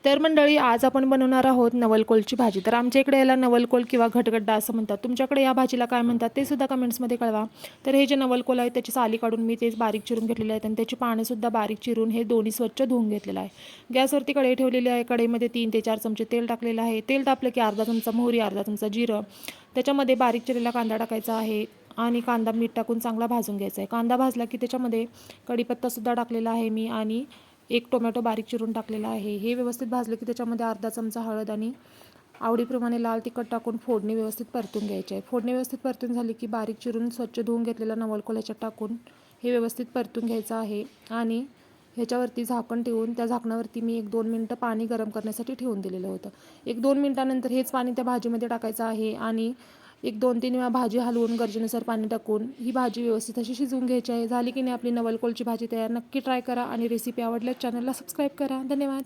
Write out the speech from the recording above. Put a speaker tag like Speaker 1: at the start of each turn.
Speaker 1: तर मंडळी, आज आपण बनवणार आहोत नवलकोलची भाजी। तर आमच्या इकडे याला नवलकोल किंवा घटगड्डा असं म्हणतात। तुमच्याकडे या भाजीला काय म्हणतात ते सुद्धा कमेंट्समध्ये कळवा। तर हे जे नवलकोल आहे त्याची साली काढून मी तेच बारीक चिरून घेतलेले आहेत आणि त्याची पाने सुद्धा बारीक चिरून हे दोन्ही स्वच्छ धुवून घेतलेलं आहे। गॅसवरती कढई ठेवलेली आहे। कढईमध्ये 3 ते 4 चमचे तेल टाकलेलं आहे। तेल तापलं की अर्धा चमचा मोहरी, अर्धा चमचा जिरं, त्याच्यामध्ये बारीक चिरलेला कांदा टाकायचा आहे आणि कांदा मीठ टाकून चांगला भाजून घ्यायचा आहे। कांदा भाजला की त्याच्यामध्ये कढीपत्ता सुद्धा टाकलेला आहे मी आणि एक टोमॅटो बारीक चिरून टाकलेला आहे। हे व्यवस्थित भाजले की त्याच्यामध्ये अर्धा चमचा हळद आणि आवडीप्रमाणे लाल तिखट टाकून फोडणी व्यवस्थित परतून घ्यायची आहे। फोडणी व्यवस्थित परतून झाली की बारीक चिरून स्वच्छ धुवून घेतलेला नवलकोल याच्यात टाकून हे व्यवस्थित परतून घ्यायचं आहे आणि ह्याच्यावरती झाकण ठेवून त्या झाकणावरती मी 1-2 मिनिटं पाणी गरम करण्यासाठी ठेवून दिलेलं होतं। 1-2 मिनिटानंतर हेच पाणी त्या भाजीमध्ये टाकायचं आहे आणि 1-2-3 वेळा भाजी हलवून गरजेनुसार पाणी टाकून ही भाजी व्यवस्थित अशी शिजवून घ्यायची आहे। झाली की नाही आपली नवलकोलची भाजी तयार। नक्की ट्राय करा आणि रेसिपी आवडल्यास चॅनलला सबस्क्राईब करा। धन्यवाद।